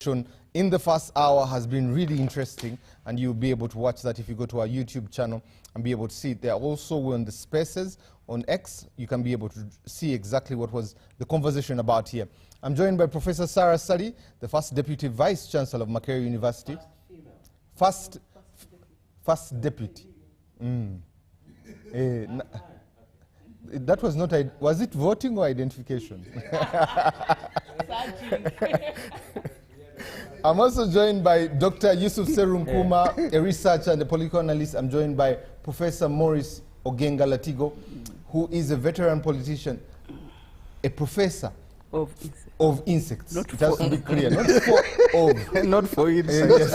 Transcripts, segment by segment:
in the first hour has been really interesting, and you'll be able to watch that if you go to our YouTube channel and be able to see it there. Also, we're on the Spaces on X. You can be able to see exactly what was the conversation about here. I'm joined by Professor Sarah Sali, the first Deputy Vice Chancellor of Makerere University. First Deputy. That was not, was it voting or identification? I'm also joined by Dr. Yusuf Serunkuma, a researcher and a political analyst. I'm joined by Professor Maurice Ogenga Latigo, who is a veteran politician, a professor of insects. Not it has to be clear, not for of. Not for insects.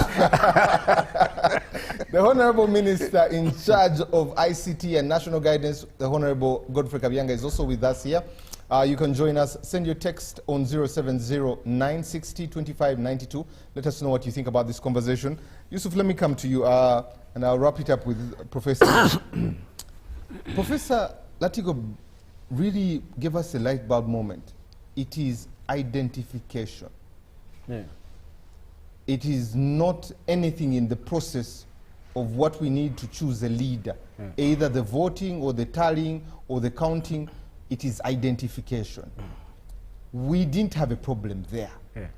The Honorable Minister in charge of ICT and National Guidance, the Honorable Godfrey Kabyanga, is also with us here. You can join us. Send your text on 070-960-2592. Let us know what you think about this conversation. Yusuf, let me come to you, and I'll wrap it up with Professor. Professor Latigo really gave us a light bulb moment. It is identification. Yeah. It is not anything in the process of what we need to choose a leader, either the voting or the tallying or the counting. It is identification. We didn't have a problem there. Yeah.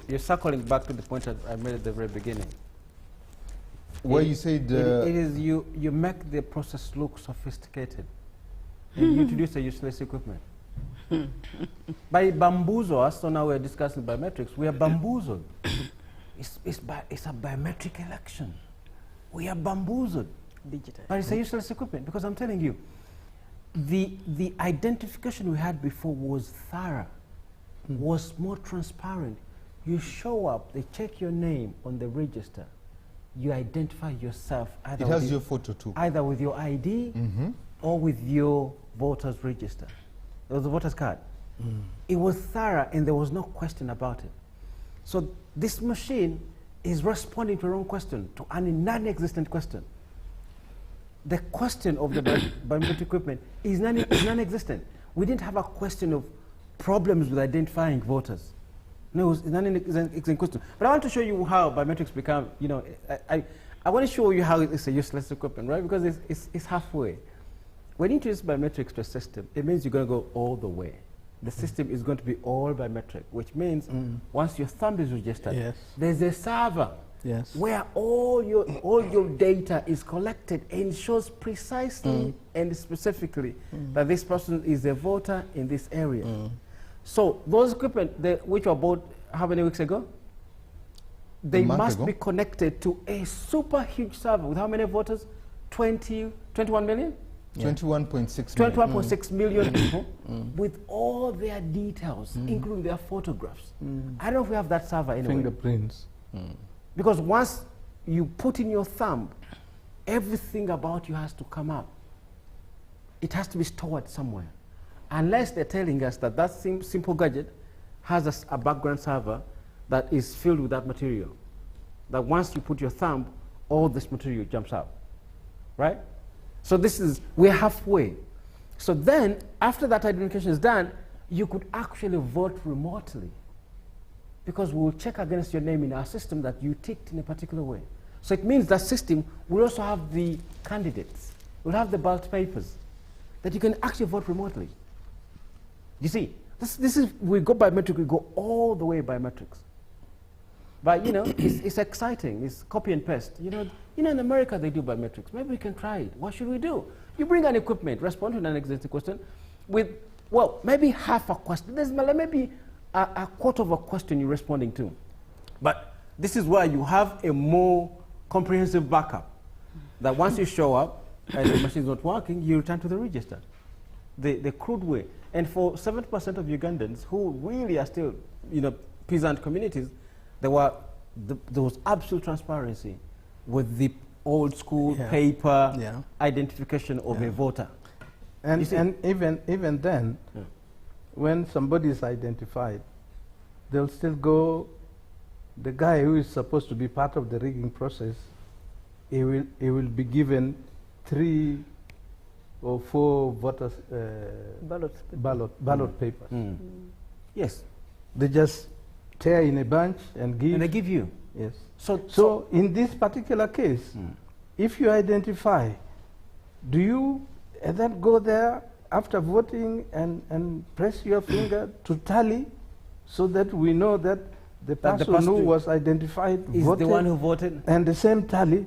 You're circling back to the point that I made at the very beginning. Where you said... it is you make the process look sophisticated. And you introduce a useless equipment. By bamboozle, as so now we're discussing biometrics, we are bamboozled. It's a biometric election. We are bamboozled. Digital. But it's a useless equipment, because I'm telling you, the identification we had before was thorough, was more transparent. You show up, they check your name on the register, you identify yourself. Either it has your photo too. Either with your ID or with your voter's register. There was a voter's card. It was thorough and there was no question about it. So this machine is responding to a wrong question, to a non-existent question. The question of the biometric equipment is non-existent. We didn't have a question of problems with identifying voters. No, it was a non-existent question. But I want to show you how biometrics become, you know, I want to show you how it's a useless equipment, right? Because it's halfway. When you introduce biometrics to a system, it means you're going to go all the way. The system is going to be all biometric, which means once your thumb is registered, there's a server where all your data is collected and shows precisely and specifically that this person is a voter in this area. So those equipment which were bought how many weeks ago? They must be connected to a super huge server with how many voters? 21 million? 21.6 million people with all their details, including their photographs. I don't know if we have that server anyway. Fingerprints. Because once you put in your thumb, everything about you has to come up. It has to be stored somewhere. Unless they're telling us that that simple gadget has a background server that is filled with that material. That once you put your thumb, all this material jumps out. Right? So we're halfway. So then, after that identification is done, you could actually vote remotely. Because we will check against your name in our system that you ticked in a particular way. So it means that system will also have the candidates, will have the ballot papers, that you can actually vote remotely. You see, we go biometric, we go all the way biometrics. But you know, it's exciting, it's copy and paste. You know, in America they do biometrics. Maybe we can try it. What should we do? You bring an equipment, respond to an existing question with, well, maybe half a question. There's maybe a quarter of a question you're responding to. But this is where you have a more comprehensive backup. That once you show up and the machine is not working, you return to the register. The crude way. And for 70% of Ugandans who really are still, you know, peasant communities, there was absolute transparency with the old school paper identification of a voter. And even then, when somebody is identified, they'll still go, the guy who is supposed to be part of the rigging process, he will be given 3 or 4 voters ballot papers. Yes. They just tear in a bunch and give. And they give you. Yes. So In this particular case, if you identify, do you then go there after voting and press your finger to tally so that we know that the person who was identified is voted, the one who voted? and the same tally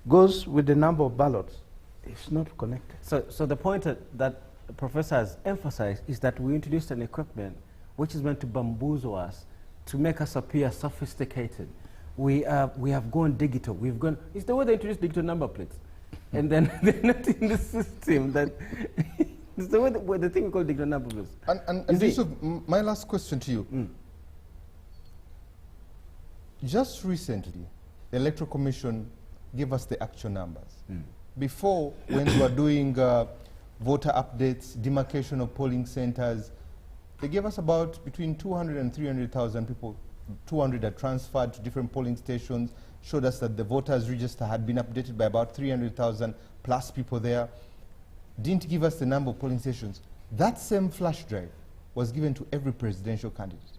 goes with the number of ballots? It's not connected. So the point that the professor has emphasized is that we introduced an equipment which is meant to bamboozle us, to make us appear sophisticated. We have gone digital. We've gone. It's the way they introduced digital number plates, and then they're not in the system. That it's the way the thing we call digital number plates. And Yusuf, my last question to you. Just recently, the Electoral Commission gave us the actual numbers. Before, when we were doing voter updates, demarcation of polling centers, they gave us about between 200 and 300,000 people. 200 are transferred to different polling stations, showed us that the voters register had been updated by about 300,000 plus people there. Didn't give us the number of polling stations. That same flash drive was given to every presidential candidate.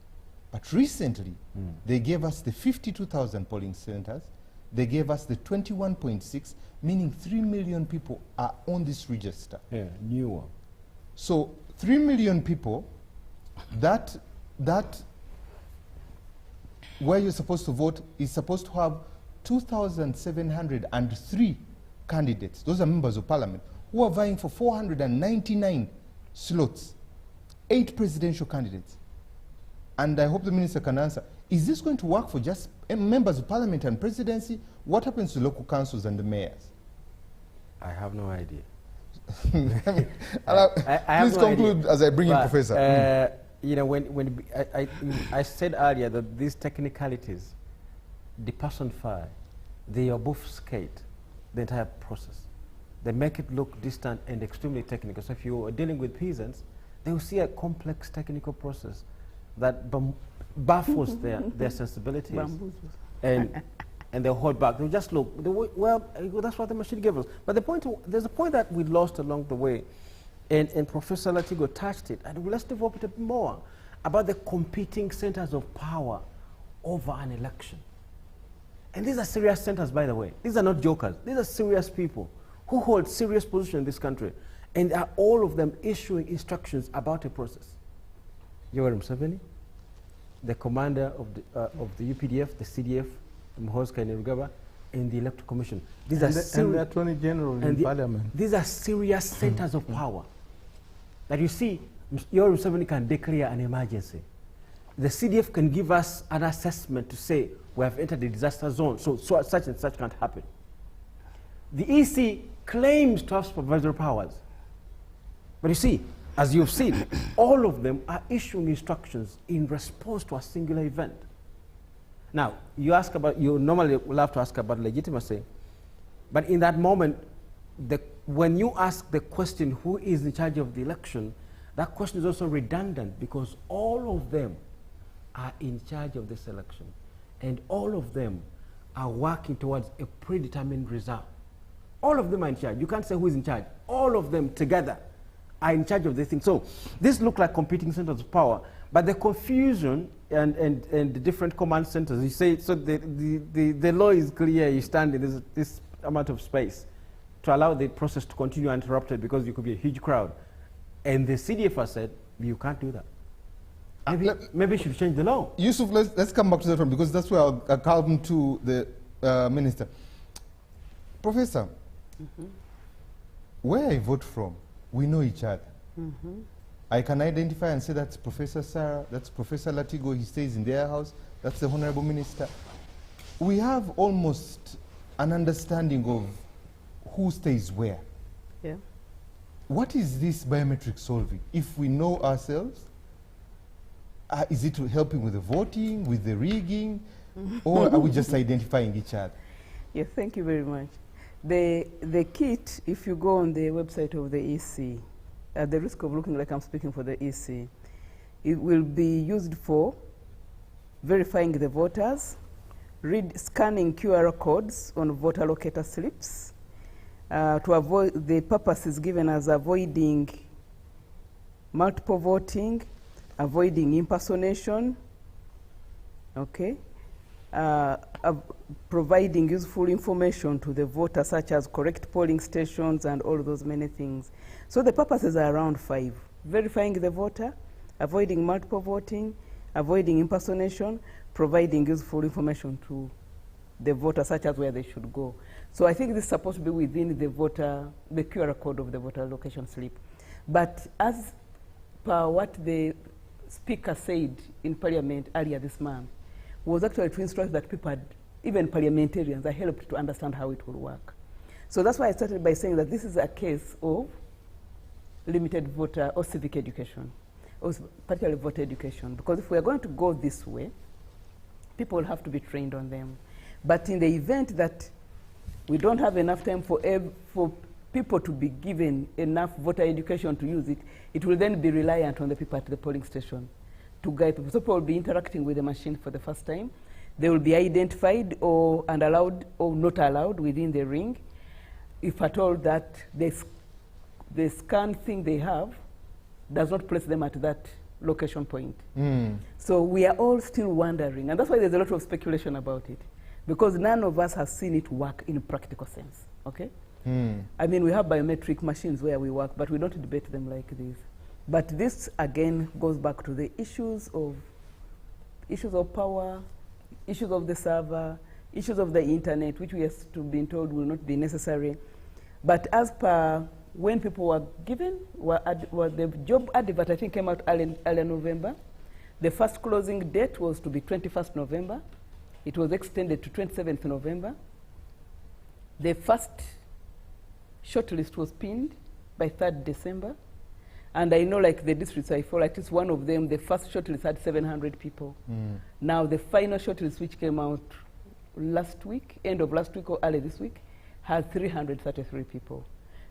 But recently, they gave us the 52,000 polling centers. They gave us the 21.6, meaning 3 million people are on this register. Yeah, new one. So 3 million people, that where you're supposed to vote is supposed to have 2,703 candidates. Those are members of parliament who are vying for 499 slots, 8 presidential candidates. And I hope the minister can answer, is this going to work for just members of parliament and presidency? What happens to local councils and the mayors? I have no idea. Please conclude as I bring in Professor. You know, when I said earlier that these technicalities depersonify, they obfuscate the entire process. They make it look distant and extremely technical. So if you are dealing with peasants, they will see a complex technical process that baffles their sensibilities, and they'll hold back. They'll just look, well, that's what the machine gave us. But there's a point that we lost along the way, and Professor Latigo touched it, and let's develop it a bit more, about the competing centers of power over an election. And these are serious centers, by the way. These are not jokers. These are serious people who hold serious position in this country, and are all of them issuing instructions about a process. Yoweri Museveni, the commander of the UPDF, the CDF, Muhoozi Kainerugaba, and the Electoral Commission. These are and the Attorney General in Parliament. These are serious centers of power. That you see, Yoweri Museveni can declare an emergency. The CDF can give us an assessment to say we have entered the disaster zone, so such and such can't happen. The EC claims to have supervisory powers. But you see, as you've seen, all of them are issuing instructions in response to a singular event. Now, you normally will have to ask about legitimacy, but in that moment, when you ask the question, who is in charge of the election, that question is also redundant because all of them are in charge of this election, and all of them are working towards a predetermined result. All of them are in charge. You can't say who is in charge. All of them together are in charge of this thing. So this look like competing centers of power, but the confusion and the different command centers, you say, so the law is clear, you stand in this amount of space to allow the process to continue uninterrupted because you could be a huge crowd. And the CDF has said, you can't do that. Maybe you should change the law. Yusuf, let's come back to that one because that's where I'll come to the minister. Professor, where I vote from, we know each other. I can identify and say that's Professor Sarah, that's Professor Latigo, he stays in their house, that's the Honorable Minister. We have almost an understanding of who stays where. Yeah. What is this biometric solving? If we know ourselves, is it helping with the voting, with the rigging, or are we just identifying each other? Yes, thank you very much. The kit, if you go on the website of the EC, at the risk of looking like I'm speaking for the EC, it will be used for verifying the voters, scanning QR codes on voter locator slips, to avoid, the purpose is given as avoiding multiple voting, avoiding impersonation, okay, providing useful information to the voter, such as correct polling stations and all those many things. So the purposes are around 5. Verifying the voter, avoiding multiple voting, avoiding impersonation, providing useful information to the voter, such as where they should go. So I think this is supposed to be within the voter, the QR code of the voter location slip. But as per what the speaker said in Parliament earlier this month, was actually to instruct that people, had, even parliamentarians, are helped to understand how it will work. So that's why I started by saying that this is a case of limited voter or civic education, or particularly voter education, because if we are going to go this way, people will have to be trained on them. But in the event that we don't have enough time for people to be given enough voter education to use it, it will then be reliant on the people at the polling station to guide people. So people will be interacting with the machine for the first time. They will be identified and allowed or not allowed within the ring. If at all that the scan thing they have does not place them at that location point. So we are all still wondering, and that's why there's a lot of speculation about it, because none of us has seen it work in a practical sense, okay? I mean, we have biometric machines where we work, but we don't debate them like this. But this, again, goes back to the issues of power, issues of the server, issues of the internet, which we have been told will not be necessary. But as per when people were given, the job advert, I think, came out early November. The first closing date was to be 21st November. It was extended to 27th November. The first shortlist was pinned by 3rd December. And I know, like the districts I follow, at least one of them, the first shortlist had 700 people. Now, the final shortlist, which came out last week, end of last week or early this week, had 333 people.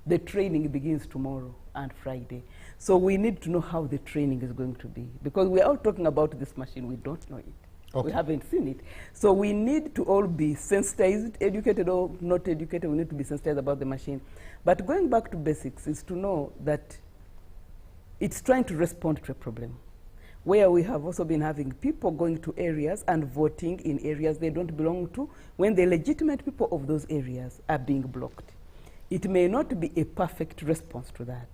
The training begins tomorrow and Friday. So we need to know how the training is going to be, because we are all talking about this machine. We don't know it. Okay. We haven't seen it. So we need to all be sensitized, educated or not educated. We need to be sensitized about the machine. But going back to basics is to know that it's trying to respond to a problem, where we have also been having people going to areas and voting in areas they don't belong to, when the legitimate people of those areas are being blocked. It may not be a perfect response to that,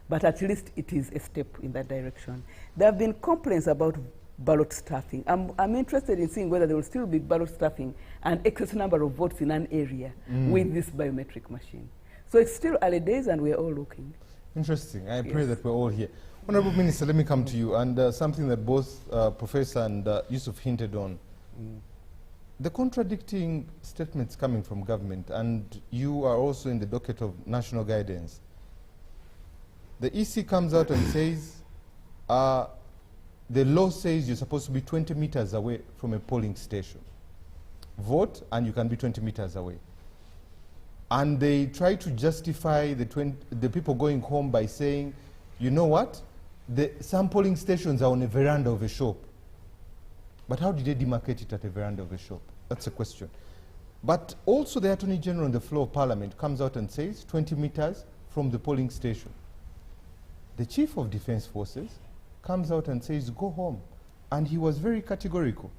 but at least it is a step in that direction. There have been complaints about ballot stuffing. I'm interested in seeing whether there will still be ballot stuffing and excess number of votes in an area with this biometric machine. So it's still early days, and we're all looking. Interesting. I pray that we're all here. Honorable Minister, let me come to you, and something that both Professor and Yusuf hinted on. The contradicting statements coming from government, and you are also in the docket of national guidance. The EC comes out and says, the law says you're supposed to be 20 meters away from a polling station. Vote, and you can be 20 meters away. And they try to justify the people going home by saying, you know what? Some polling stations are on a veranda of a shop. But how did they demarcate it at a veranda of a shop? That's a question. But also the Attorney General on the floor of Parliament comes out and says 20 meters from the polling station. The Chief of Defense Forces comes out and says, go home. And he was very categorical.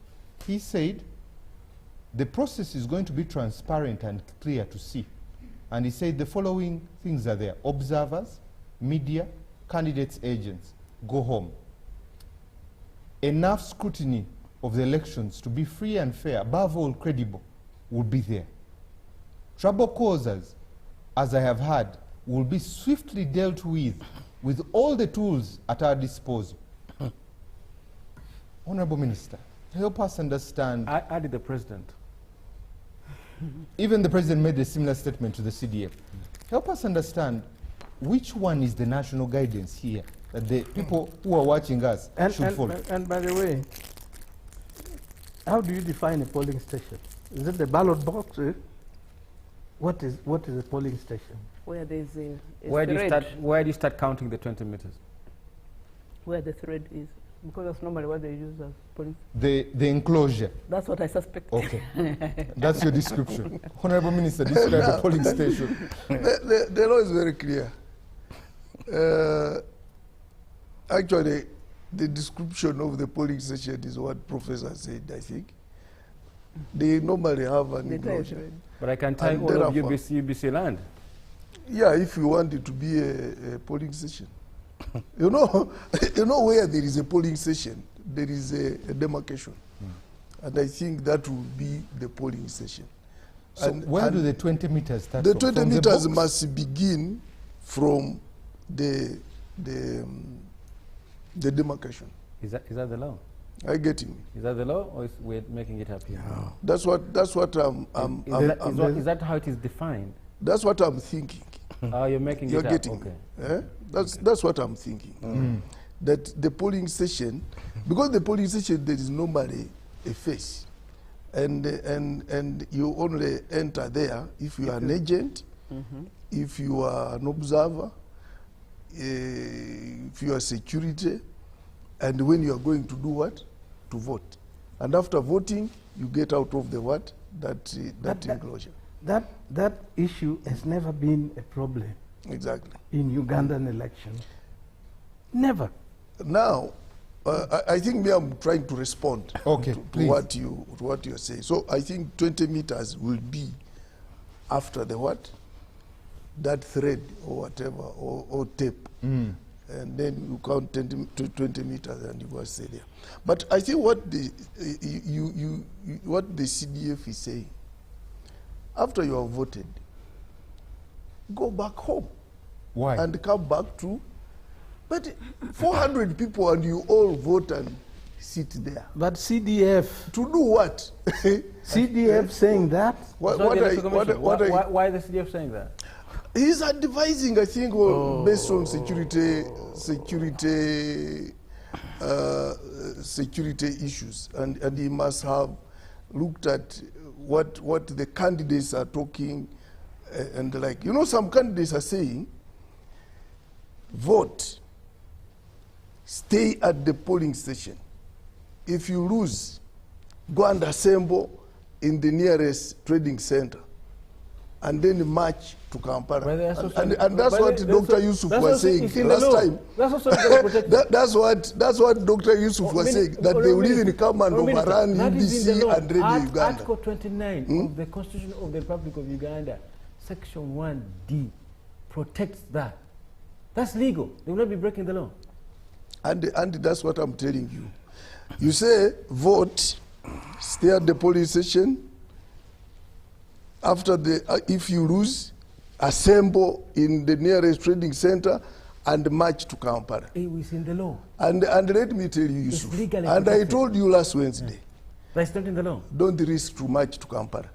He said, the process is going to be transparent and clear to see. And he said the following things are there: observers, media, candidates' agents, go home. Enough scrutiny of the elections to be free and fair, above all credible, will be there. Trouble causers, as I have heard, will be swiftly dealt with all the tools at our disposal. Honorable Minister, help us understand. I did the president. Even the president made a similar statement to the CDF. Help us understand which one is the national guidance here that the people who are watching us should follow. And by the way, how do you define a polling station? Is it the ballot box? What is a polling station? Where there's a Where do you thread. start counting the 20 meters? Where the thread is. Because that's normally what they use as polling. The enclosure. That's what I suspect. Okay. That's your description. Honorable Minister, describe a polling station. The law is very clear. Actually, the description of the polling station is what Professor said, I think. They normally have an enclosure. But I can tie And all of therefore- UBC land. Yeah, if you want it to be a polling station. you know where there is a polling station, there is a demarcation. And I think that will be the polling station. So where do the 20 meters start The from? 20 From the meters box? must begin from the demarcation. Is that the law? I get you. Is that the law, or is we're making it up here? That's what Is that how it is defined? that's what I'm thinking. You're making You're it up. getting Okay. me. That's what I'm thinking. That the polling station, because the polling station there is normally a face, and you only enter there if you are an agent, if you are an observer, if you are security, and when you are going to do what? To vote. And after voting, you get out of the what? That enclosure. That issue has never been a problem Exactly. in Ugandan elections. Never. Now, I think I'm trying to respond Okay, to please. what you're saying. So I think 20 meters will be after the what? That thread or whatever, or tape. And then you count 20 meters and you go stay there. But I think what the CDF is saying, after you have voted, go back home. Why? And come back to, but 400 people and you all vote and sit there. But CDF, To do what? CDF saying that? What So the I- Electoral Commission, what I- why is the CDF saying that? He's advising, I think, based on security issues, and he must have looked at what the candidates are talking, and like, some candidates are saying, vote, stay at the polling station. If you lose, go and assemble in the nearest trading center, and then march to Kampala. But they are so And that's what Dr. Yusuf was saying last time. That's also protected. That's what Dr. Yusuf was saying, that they will even come and overrun UBC and Radio Uganda. Article 29 of the Constitution of the Republic of Uganda, Section 1D, protects that. That's legal. They will not be breaking the law. And that's what I'm telling you. You say, vote, stay at the polling station. After if you lose, assemble in the nearest trading center and march to Kampala. It was in the law. And let me tell you, It's Yusuf, legally and I protected. told you last Wednesday, That's not in the law. don't risk to march to Kampala.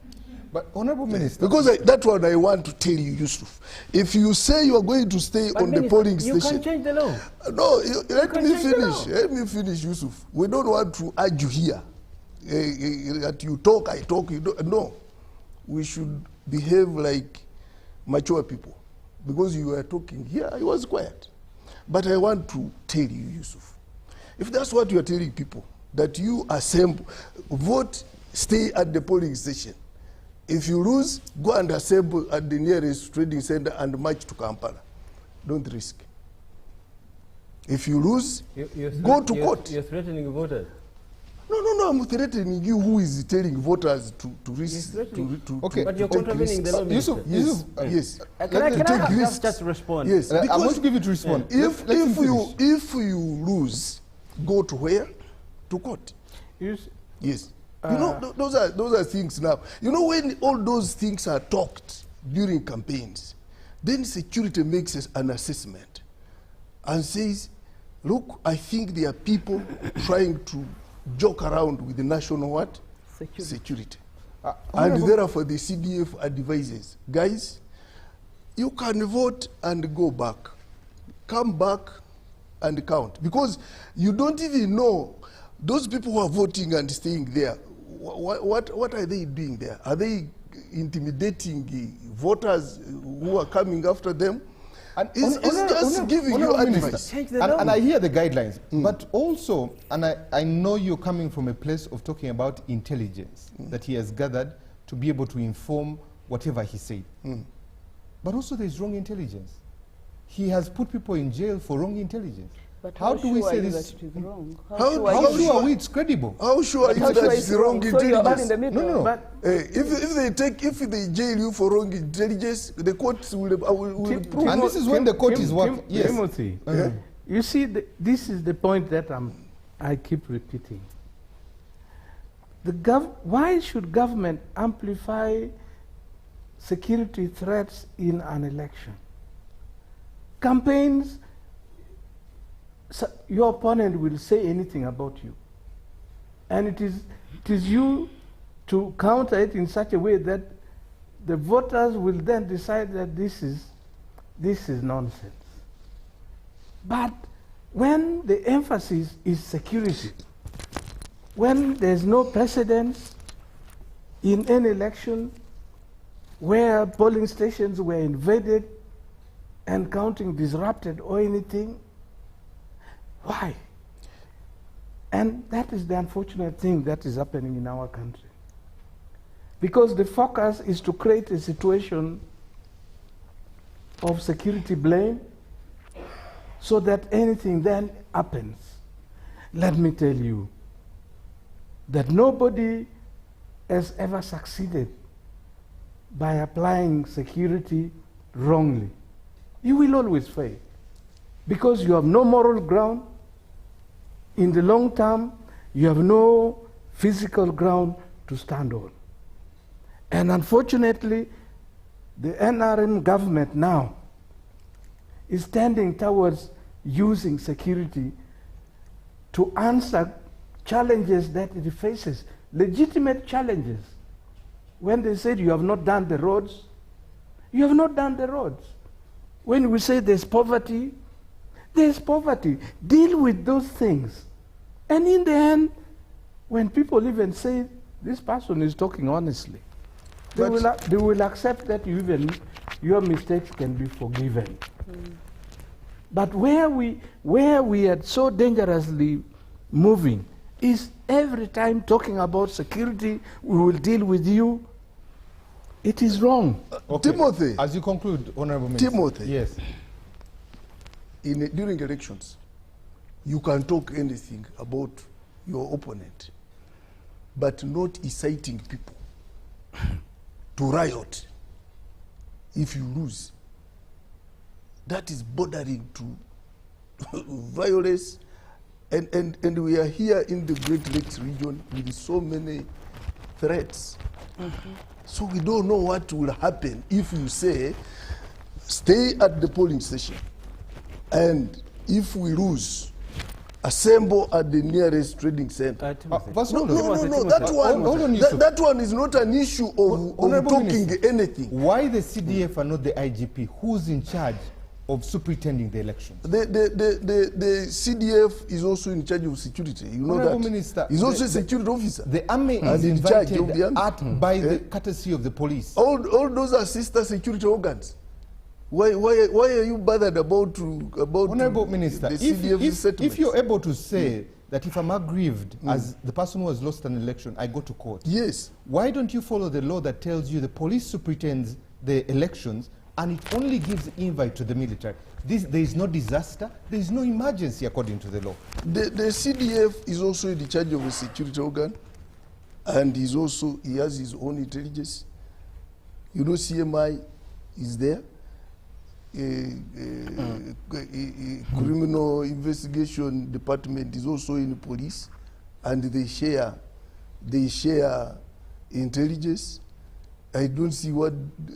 But Honorable Minister, Because that's what I want to tell you, Yusuf. If you say you are going to stay But on the Minister, polling you station, can't change the law. no, let can't me change the finish. law. Let me finish, Yusuf. We don't want to argue here. That you talk, I talk. You don't. No, we should behave like mature people. Because you were talking here, I was quiet. But I want to tell you, Yusuf, if that's what you are telling people, that you assemble, vote, stay at the polling station. If you lose, go and assemble at the nearest trading center and march to Kampala. Don't risk. If you lose, go to court. You're threatening voters. No, I'm threatening you who is telling voters to risk. Okay, But you're take contravening the law, risks. Yusuf, Minister. Yusuf, Yes. Can I take have risks. just respond? Yes, I because want to give you to respond. if Let him finish. you lose, go to where? To court. Yes. Those are things now. When all those things are talked during campaigns, then security makes an assessment and says, look, I think there are people trying to joke around with the national what? Security. And therefore the CDF advises, guys, you can vote and go back. Come back and count. Because you don't even know those people who are voting and staying there, what are they doing there? Are they intimidating voters who are coming after them? And It's just giving you Honorable advice. Minister, Change the law. and I hear the guidelines, but also, and I know you're coming from a place of talking about intelligence that he has gathered to be able to inform whatever he said. But also there's wrong intelligence. He has put people in jail for wrong intelligence. But how do we sure say are you this? that it is wrong? How Sure are we it's credible? How sure is that it's wrong So you are all in intelligence? the middle. No. But If they jail you for wrong intelligence, the courts will prove. And this is when the court is working. Yes. Timothy, you see, this is the point that I keep repeating. Why should government amplify security threats in an election? Campaigns, your opponent will say anything about you. And it is you to counter it in such a way that the voters will then decide that this is nonsense. But when the emphasis is security, when there's no precedence in any election where polling stations were invaded and counting disrupted or anything, why? And that is the unfortunate thing that is happening in our country. Because the focus is to create a situation of security blame so that anything then happens. Let me tell you that nobody has ever succeeded by applying security wrongly. You will always fail because you have no moral ground. In the long term, you have no physical ground to stand on. And unfortunately, the NRM government now is tending towards using security to answer challenges that it faces, legitimate challenges. When they said you have not done the roads, you have not done the roads. When we say there's poverty, Deal with those things. And in the end, when people even say this person is talking honestly, they will accept that your mistakes can be forgiven. But where we are so dangerously moving is every time talking about security, we will deal with you. It is wrong. Okay. Timothy. As you conclude, Honorable Minister. Timothy. Yes. During elections, you can talk anything about your opponent, but not inciting people to riot if you lose. That is bordering to violence. And we are here in the Great Lakes region with so many threats. So we don't know what will happen if you say, stay at the polling station. And if we lose, assemble at the nearest trading center. No, that one is not an issue of talking Minister, anything. Why the CDF and not the IGP? Who's in charge of superintending the elections? The CDF is also in charge of security. You know Honorable that. Minister, he's also a security officer. The army is in charge of invited the army. by the courtesy of the police. All those are sister security organs. Why are you bothered about Honorable Minister, the CDF settlements? if you're able to say that if I'm aggrieved as the person who has lost an election, I go to court. Yes. Why don't you follow the law that tells you the police superintends the elections and it only gives invite to the military? There is no disaster, there is no emergency according to the law. The CDF is also in charge of a security organ, and he has his own intelligence. You know, CMI is there. Criminal investigation department is also in the police, and they share intelligence. I don't see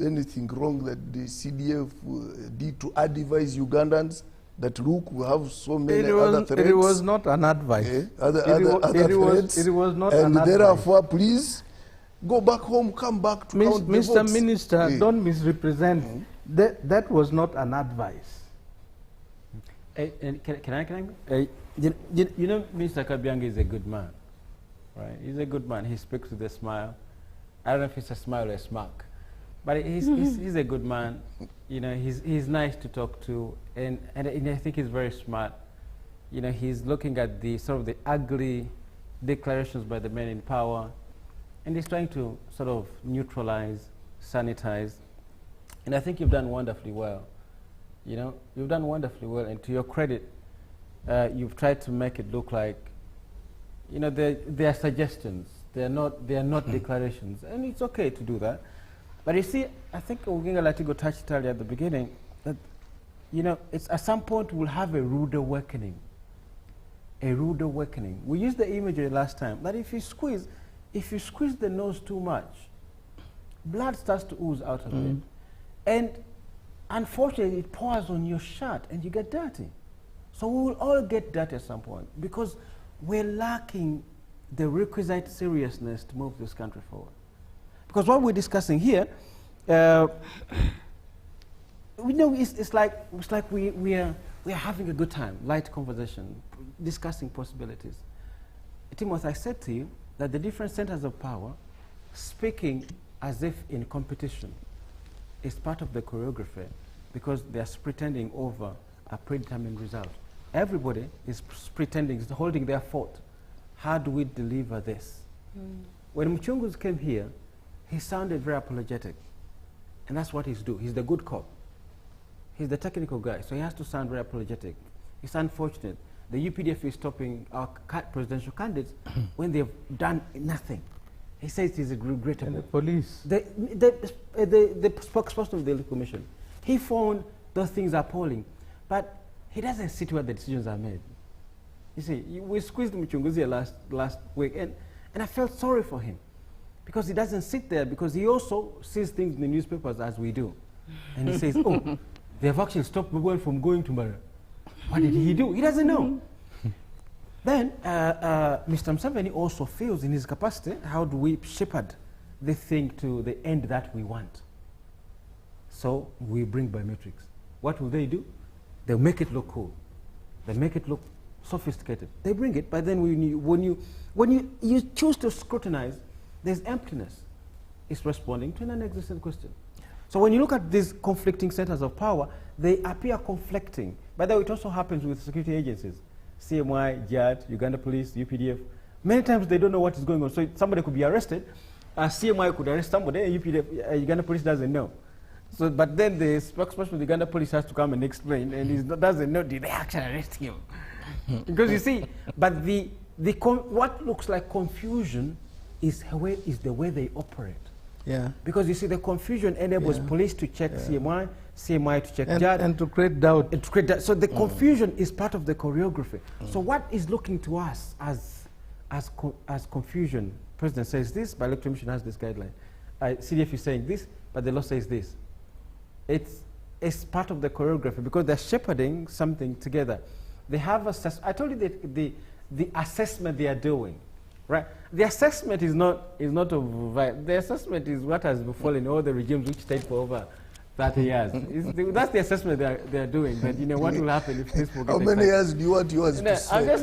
anything wrong that the CDF did to advise Ugandans that look, we have so many other threats. It was not an advice. Other threats. It was not and an advice. therefore, please go back home, come back to count the Mr. votes. Minister, don't misrepresent. That was not an advice. Can I? You know, Mr. Kabyanga is a good man, right? He's a good man. He speaks with a smile. I don't know if it's a smile or a smirk, but he's a good man. You know, he's nice to talk to, and I think he's very smart. You know, he's looking at the sort of the ugly declarations by the men in power, and he's trying to sort of neutralize, sanitize. And I think you've done wonderfully well. You know, you've done wonderfully well, and to your credit, you've tried to make it look like, you know, they are suggestions. They are not declarations, and it's okay to do that. But you see, I think Oginga Latigo touched it earlier at the beginning, that, you know, it's at some point we'll have a rude awakening. A rude awakening. We used the imagery last time that if you squeeze the nose too much, blood starts to ooze out of it. And unfortunately, it pours on your shirt and you get dirty. So we will all get dirty at some point because we're lacking the requisite seriousness to move this country forward. Because what we're discussing here, we know it's like we're having a good time, light conversation, discussing possibilities. Timothy, I said to you that the different centers of power, speaking as if in competition, is part of the choreography because they're pretending over a predetermined result. Everybody is pretending, is holding their fort. How do we deliver this? When Mchungus came here, he sounded very apologetic. And that's what he's doing. He's the good cop. He's the technical guy, so he has to sound very apologetic. It's unfortunate. The UPDF is stopping our presidential candidates when they've done nothing. He says it's regrettable. And the police. The spokesperson of the Electoral Commission, he found those things appalling, but he doesn't sit where the decisions are made. You see, we squeezed Mchunguzi last week, and I felt sorry for him because he doesn't sit there because he also sees things in the newspapers as we do. And he says, oh, they have actually stopped Mugwen from going to Mara. What did he do? He doesn't know. Then Mr. Museveni also feels in his capacity, how do we shepherd the thing to the end that we want? So we bring biometrics. What will they do? They'll make it look cool. They make it look sophisticated. They bring it, but then when you choose to scrutinize, there's emptiness. It's responding to an non-existent question. So when you look at these conflicting centers of power, they appear conflicting. By the way, it also happens with security agencies. CMI, JAD, Uganda Police, UPDF. Many times they don't know what is going on. So somebody could be arrested, CMI could arrest somebody, and UPDF, Uganda Police doesn't know. So, but then the spokesperson of the Uganda Police has to come and explain, and he doesn't know, did they actually arrest him? Because you see, but what looks like confusion is the way they operate. Yeah. Because you see, the confusion enables police to check CMI, CMI to check JAD. And to create doubt. And to create doubt. So the confusion is part of the choreography. So what is looking to us as confusion? President says this, but Electoral Commission has this guideline. CDF is saying this, but the law says this. It's part of the choreography because they're shepherding something together. They have I told you that the assessment they are doing, right? The assessment is not of the assessment is what has befallen all the regimes which stayed for over 30 years. That's the assessment they are doing. That, you know, what will happen if this will get How many years do you want yours to say? I'm just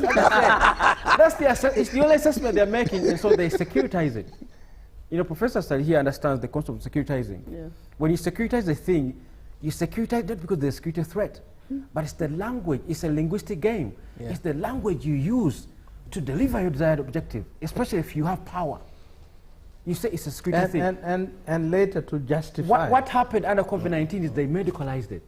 saying, it's the only assessment they're making, and so they securitize it. You know, Professor Sali here understands the concept of securitizing. Yeah. When you securitize a thing, you securitize not because there's a security threat, but it's the language, it's a linguistic game. Yeah. It's the language you use to deliver your desired objective, especially if you have power. You say it's a security thing. And later to justify. What happened under COVID-19 is they medicalized it.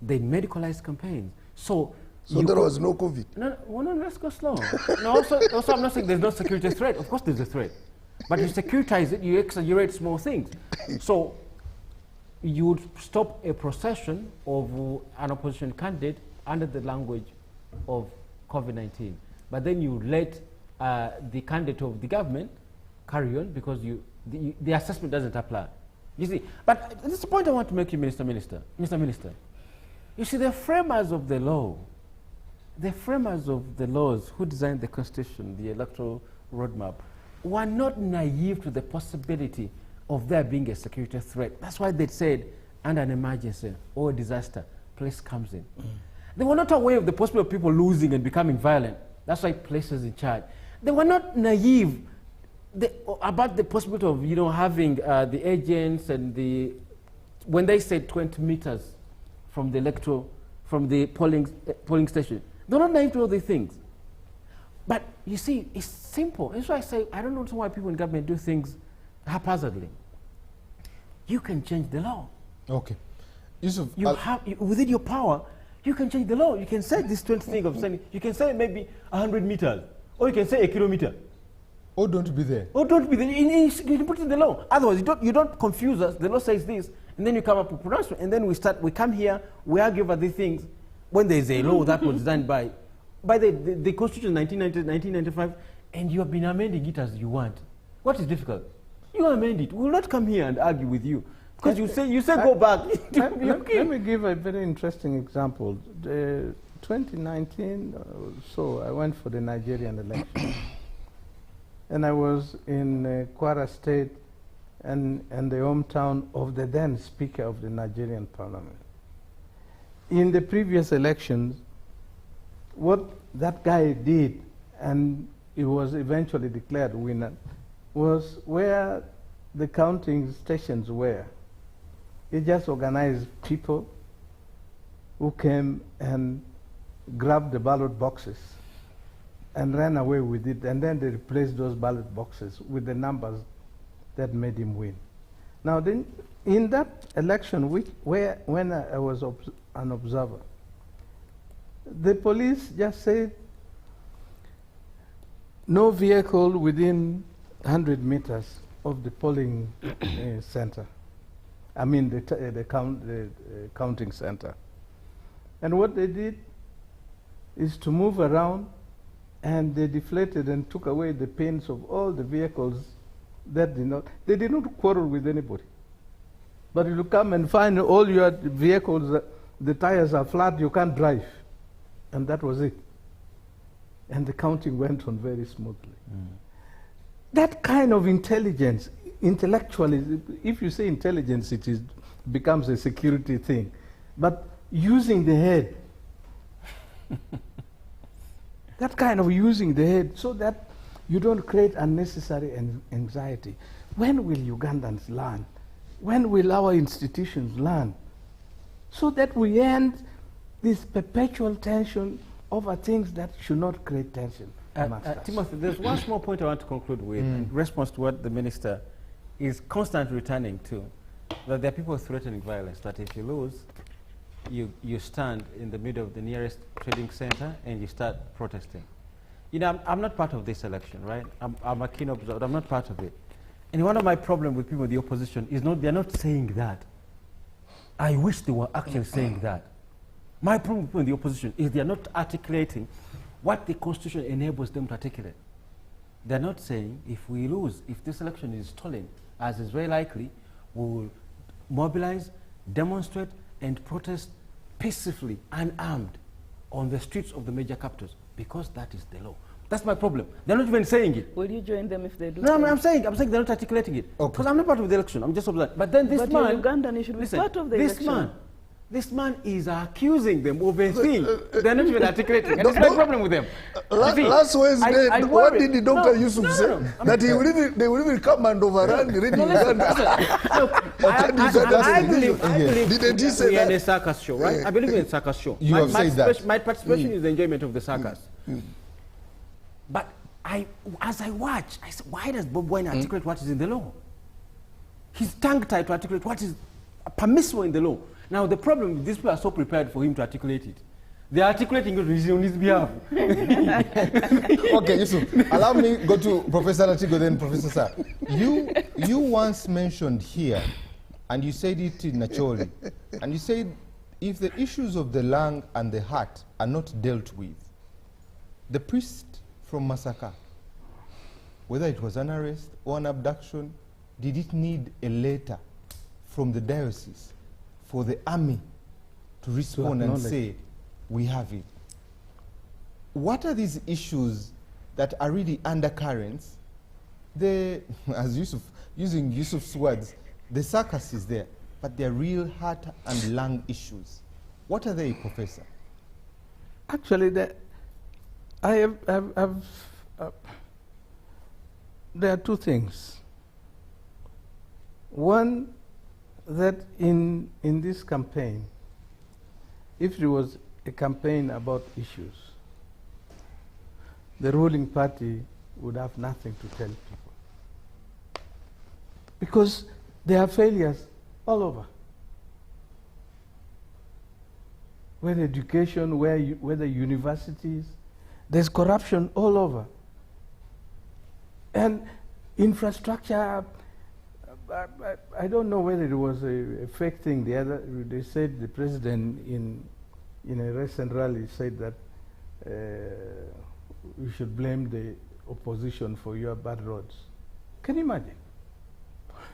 They medicalized campaigns. So there was no COVID? No, let's go slow. Also, I'm not saying there's no security threat. Of course there's a threat. But you securitize it, you exaggerate small things. So you would stop a procession of an opposition candidate under the language of COVID-19. But then you let the candidate of the government carry on because the assessment doesn't apply. You see, but this is the point I want to make you, Mr. Minister. You see, the framers of the law, the framers of the laws who designed the Constitution, the electoral roadmap, were not naive to the possibility of there being a security threat. That's why they said, under an emergency or disaster, police comes in. They were not aware of the possibility of people losing and becoming violent. That's why police is in charge. They were not naive about the possibility of, you know, having the agents and when they said 20 meters from the polling station. They're not naive to all these things. But you see, it's simple. That's why I say I don't know why people in government do things haphazardly. You can change the law. Okay. Yusuf, within your power, You can change the law. You can say this 20 thing of saying, you can say maybe 100 meters, or you can say 1 kilometer. Or don't be there. Or don't be there. You can put it in the law. Otherwise, you don't confuse us. The law says this, and then you come up with pronouncement, and then we come here, we argue over these things, when there is a law that was done by the Constitution 1995, and you have been amending it as you want. What is difficult? You amend it. We will not come here and argue with you. Because you say go back. Let me give a very interesting example. 2019 or so, I went for the Nigerian election. And I was in Kwara State and the hometown of the then Speaker of the Nigerian Parliament. In the previous elections, what that guy did, and he was eventually declared winner, was where the counting stations were. He just organized people who came and grabbed the ballot boxes and ran away with it, and then they replaced those ballot boxes with the numbers that made him win. Now, then, in that election, when I was an observer, the police just said, no vehicle within 100 meters of the polling center. I mean, the counting center. And what they did is to move around, and they deflated and took away the paints of all the vehicles that they did not quarrel with anybody. But if you come and find all your vehicles, the tires are flat, you can't drive. And that was it. And the counting went on very smoothly. That kind of intelligence, intellectually, if you say intelligence, it becomes a security thing. But using the head, that kind of using the head so that you don't create unnecessary anxiety. When will Ugandans learn? When will our institutions learn? So that we end this perpetual tension over things that should not create tension. Timothy, there's one small point I want to conclude with in response to what the minister is constantly returning to, that there are people threatening violence, that if you lose, you stand in the middle of the nearest trading center and you start protesting. You know, I'm not part of this election, right? I'm a keen observer, I'm not part of it. And one of my problems with people in the opposition is they're not saying that. I wish they were actually saying that. My problem with people in the opposition is they're not articulating what the Constitution enables them to articulate. They're not saying, if we lose, if this election is stolen, as is very likely, we will mobilize, demonstrate, and protest peacefully, unarmed, on the streets of the major capitals, because that is the law. That's my problem. They're not even saying it. Will you join them if they do? No, I'm saying they're not articulating it. Because I'm not part of the election. I'm just observing. But then this man, you're Ugandan, you should be part of the election. This man is accusing them of a thing. They're not even articulating. And that's my problem with them. Last Wednesday, what did the Dr. Yusuf say? That they will even come and overrun reading Uganda. I believe we are in a circus show, right? I believe in a circus show. You have said that. My participation is the enjoyment of the circus. But as I watch, I said, why does Bob Wine articulate what is in the law? He's tongue-tied to articulate what is permissible in the law. Now, the problem is these people are so prepared for him to articulate it. They are articulating it on his behalf. Okay, Yusuf, allow me go to Professor Latigo, then Professor Sir. You once mentioned here, and you said it in Nacholi, and you said if the issues of the lung and the heart are not dealt with, the priest from Masaka, whether it was an arrest or an abduction, did it need a letter from the diocese for the army to respond and say, we have it? What are these issues that are really undercurrents? As Yusuf, using Yusuf's words, the circus is there, but they're real heart and lung issues. What are they, Professor? Actually, there are two things. One, that in this campaign, if there was a campaign about issues, the ruling party would have nothing to tell people. Because there are failures all over. whether education, whether universities. There's corruption all over. And infrastructure, I don't know whether it was a fake thing. They said the president in a recent rally said that we should blame the opposition for your bad roads. Can you imagine?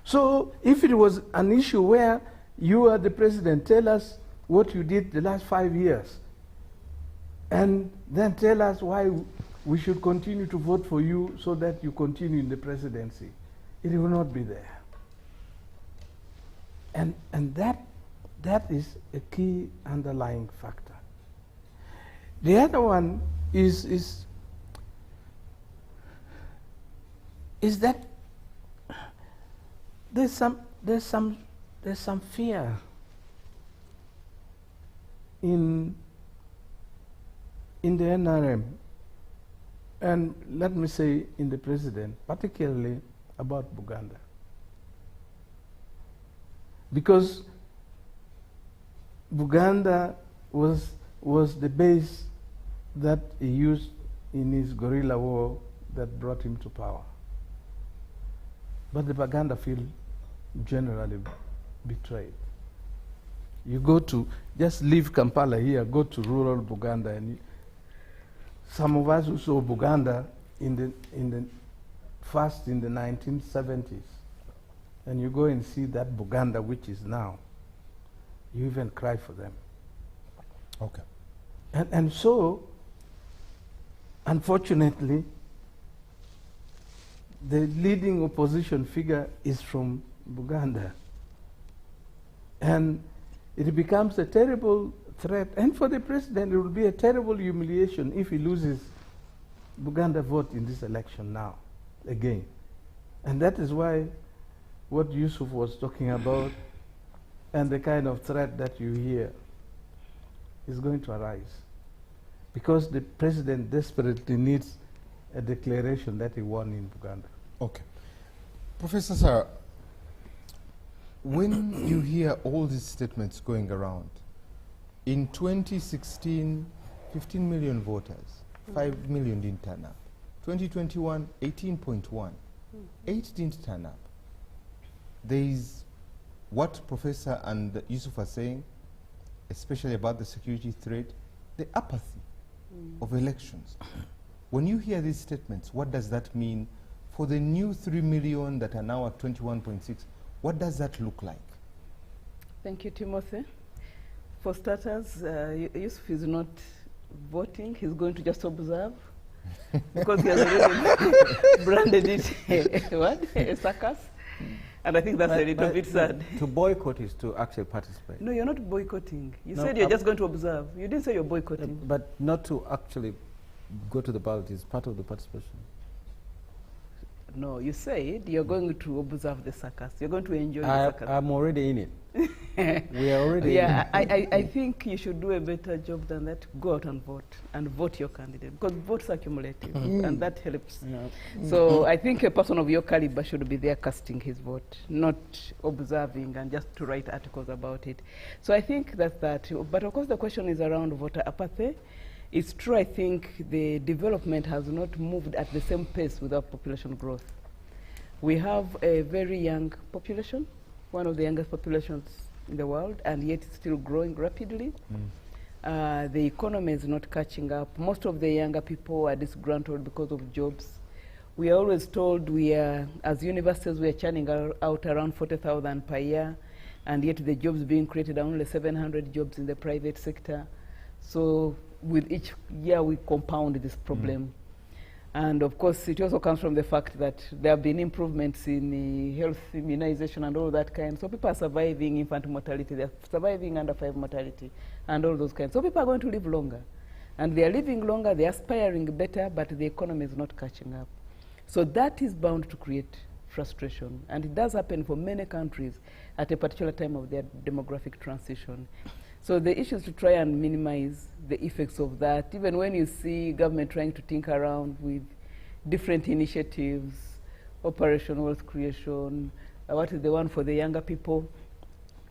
So if it was an issue where you are the president, tell us what you did the last 5 years, and then tell us why we should continue to vote for you so that you continue in the presidency. It will not be there. And that is a key underlying factor. The other one is that there's some fear in the NRM, and let me say in the president, particularly about Buganda. Because Buganda was the base that he used in his guerrilla war that brought him to power. But the Baganda feel generally betrayed. You go to, just leave Kampala here, go to rural Buganda, and some of us who saw Buganda in the 1970s, and you go and see that Buganda which is now, you even cry for them. Okay. And so, unfortunately, the leading opposition figure is from Buganda. And it becomes a terrible threat. And for the president, it will be a terrible humiliation if he loses Buganda vote in this election now, again. And that is why what Yusuf was talking about and the kind of threat that you hear is going to arise. Because the president desperately needs a declaration that he won in Buganda. Okay. Professor Sarah, when you hear all these statements going around, in 2016, 15 million voters, 5 million didn't turn up. 2021, 18.1. 8 didn't turn up. There is what Professor and Yusuf are saying, especially about the security threat, the apathy of elections. When you hear these statements, what does that mean for the new 3 million that are now at 21.6? What does that look like? Thank you, Timothy. For starters, Yusuf is not voting. He's going to just observe because he has already branded it a circus. And I think that's a little bit sad. To boycott is to actually participate. No, you're not boycotting. You said you're just going to observe. You didn't say you're boycotting. But not to actually go to the ballot is part of the participation. No, you said you're going to observe the circus. You're going to enjoy the circus. I'm already in it. We are already in it. I think you should do a better job than that. Go out and vote your candidate, because votes are cumulative, and that helps. Yeah. So I think a person of your caliber should be there casting his vote, not observing and just to write articles about it. So I think that's that. But of course the question is around voter apathy. It's true, I think the development has not moved at the same pace with our population growth. We have a very young population, one of the youngest populations in the world, and yet it's still growing rapidly. The economy is not catching up. Most of the younger people are disgruntled because of jobs. We are always told as universities, we are churning out around 40,000 per year, and yet the jobs being created are only 700 jobs in the private sector. So with each year we compound this problem. And of course it also comes from the fact that there have been improvements in health, immunization and all that kind. So people are surviving infant mortality, they're surviving under 5 mortality and all those kinds. So people are going to live longer. And they are living longer, they are aspiring better, but the economy is not catching up. So that is bound to create frustration. And it does happen for many countries at a particular time of their demographic transition. So the issue is to try and minimize the effects of that. Even when you see government trying to tinker around with different initiatives, Operation Wealth Creation, what is the one for the younger people?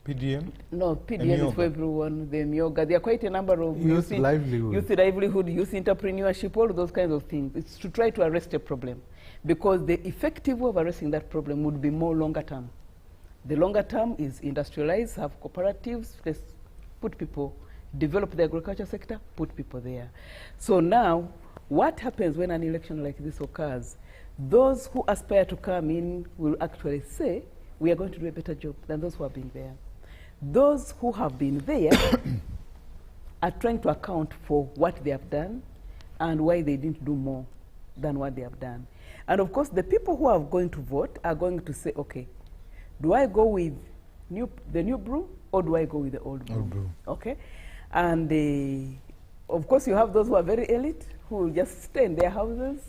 PDM? No, PDM is for everyone. The yoga. There are quite a number of youth livelihood, youth entrepreneurship, all those kinds of things. It's to try to arrest a problem, because the effective way of arresting that problem would be more longer term. The longer term is industrialize, have cooperatives, let's put people, develop the agriculture sector, put people there. So now, what happens when an election like this occurs? Those who aspire to come in will actually say, we are going to do a better job than those who have been there. Those who have been there are trying to account for what they have done and why they didn't do more than what they have done. And of course, the people who are going to vote are going to say, okay, do I go with the new broom or do I go with the old broom? Okay? And of course, you have those who are very elite who will just stay in their houses.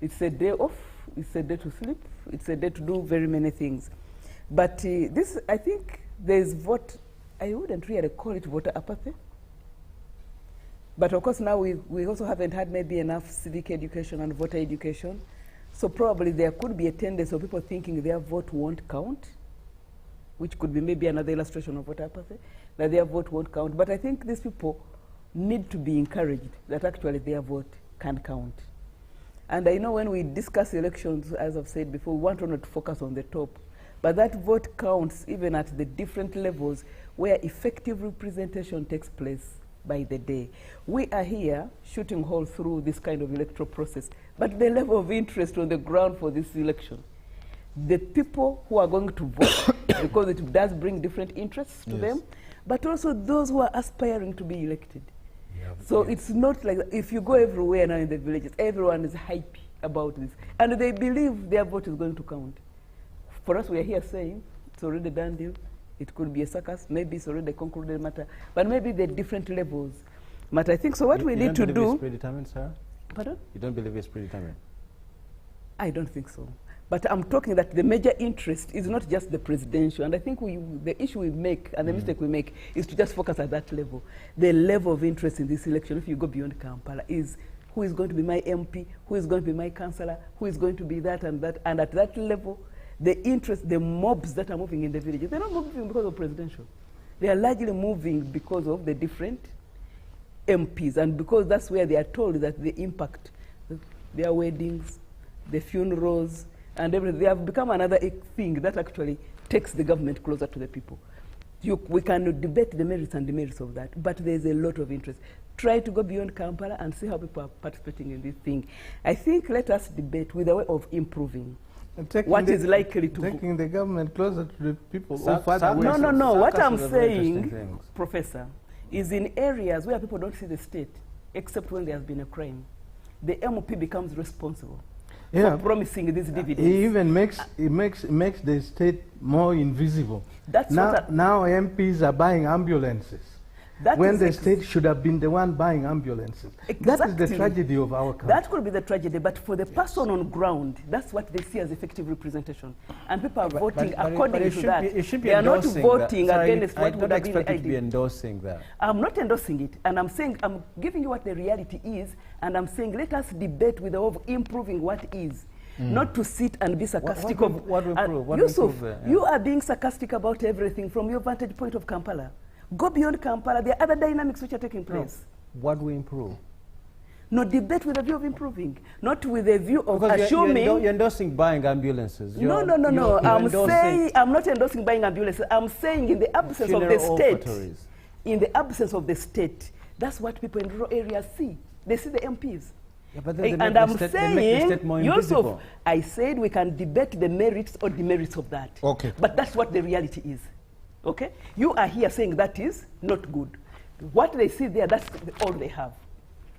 It's a day off, it's a day to sleep, it's a day to do very many things. But this, I think, there's vote, I wouldn't really call it voter apathy. But of course now we also haven't had maybe enough civic education and voter education. So probably there could be a tendency of people thinking their vote won't count, which could be maybe another illustration of voter apathy, that their vote won't count. But I think these people need to be encouraged that actually their vote can count. And I know when we discuss elections, as I've said before, we want not to focus on the top. But that vote counts even at the different levels where effective representation takes place by the day. We are here shooting holes through this kind of electoral process, but the level of interest on the ground for this election, the people who are going to vote, because it does bring different interests to them, but also those who are aspiring to be elected. So it's not like, if you go everywhere now in the villages, everyone is happy about this, and they believe their vote is going to count. For us, we are here saying, it's already done deal. It could be a circus, maybe it's already a concluded matter, but maybe the different levels matter. I think so. What we need to do. You don't believe it's predetermined, Sarah? Pardon? You don't believe it's predetermined? I don't think so. But I'm talking that the major interest is not just the presidential, and I think the issue we make and the mistake we make is to just focus at that level. The level of interest in this election, if you go beyond Kampala, is who is going to be my MP, who is going to be my councillor, who is going to be that, and at that level, the interest, the mobs that are moving in the villages, they're not moving because of presidential. They are largely moving because of the different MPs, and because that's where they are told that the impact, their weddings, the funerals, and everything, they have become another thing that actually takes the government closer to the people. We can debate the merits and demerits of that, but there's a lot of interest. Try to go beyond Kampala and see how people are participating in this thing. I think let us debate with a way of improving. What is likely to taking the government closer to the people? No. What I'm saying, Professor, is in areas where people don't see the state, except when there has been a crime, the MOP becomes responsible for promising these dividends. It even makes the state more invisible. That's now MPs are buying ambulances. When the state should have been the one buying ambulances. Exactly. That is the tragedy of our country. That could be the tragedy, but for the person on ground, that's what they see as effective representation. And people are voting according to that. They are not voting against what would have been the idea. I don't expect you to be endorsing that. I'm not endorsing it, and I'm saying, I'm giving you what the reality is, and I'm saying let us debate with the hope of improving what is. Not to sit and be sarcastic. Yusuf, you are being sarcastic about everything from your vantage point of Kampala. Go beyond Kampala. There are other dynamics which are taking place. No. What do we improve? No, debate with a view of improving, not with a view of assuming. You're endorsing buying ambulances. No. I'm not endorsing buying ambulances. I'm saying in the absence of the state, that's what people in rural areas see. They see the MPs. Yeah, but and I'm saying, Yusuf, I said we can debate the merits or demerits of that. Okay. But that's what the reality is. Okay? You are here saying that is not good. What they see there, that's all they have.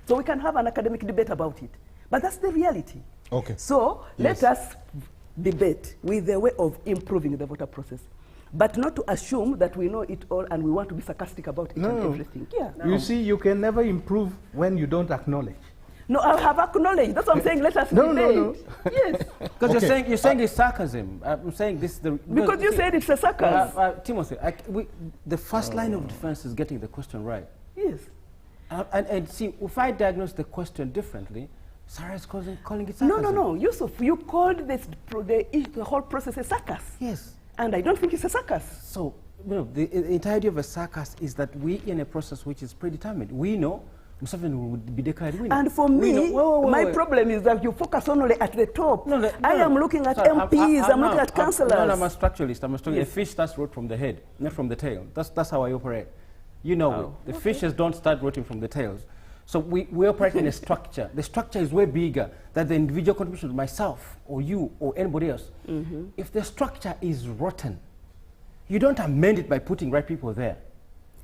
So we can have an academic debate about it. But that's the reality. Okay. So let us debate with the way of improving the voter process. But not to assume that we know it all and we want to be sarcastic about it and everything. Yeah. You see, you can never improve when you don't acknowledge. No, I have acknowledged. That's what I'm saying. Let us debate. No. Yes. Because you're saying it's sarcasm. I'm saying this is the... Because you said it's a sarcasm. Timothy, the first line of defense is getting the question right. Yes. And see, if I diagnose the question differently, Sarah is calling it sarcasm. No. Yusuf, you called the whole process a circus. Yes. And I don't think it's a circus. So the entirety of a circus is that we in a process which is predetermined. We know Museveni would be declared winner. And for me, my problem is that you focus only at the top. I am looking at MPs, I'm looking at councillors. No, I'm a structuralist. I'm a structuralist. A fish starts rot from the head, not from the tail. That's how I operate. You know, the fishes don't start rotting from the tails. So we operate in a structure. The structure is way bigger than the individual contribution of myself or you or anybody else. If the structure is rotten, you don't amend it by putting right people there.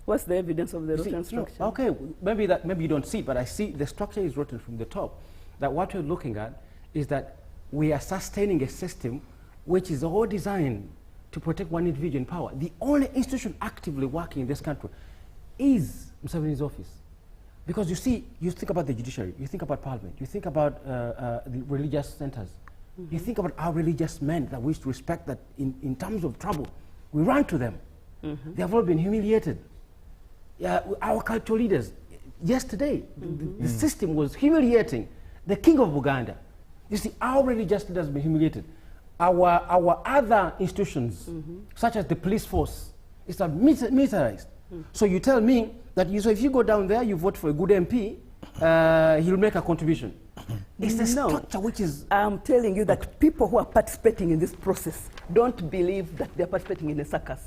What's the evidence of the rotten structure? No, okay, maybe you don't see, but I see the structure is rotten from the top. That what we're looking at is that we are sustaining a system which is all designed to protect one individual in power. The only institution actively working in this country is Museveni's office. Because you see, you think about the judiciary, you think about parliament, you think about the religious centers, you think about our religious men that we used to respect, that in times of trouble, we run to them. They have all been humiliated. Our cultural leaders, yesterday, the system was humiliating the king of Uganda. You see, our religious leaders have been humiliated. Our other institutions, such as the police force, is militarized. So you tell me that so if you go down there, you vote for a good MP, he'll make a contribution. It's the structure which is... I'm telling you that people who are participating in this process don't believe that they're participating in a circus.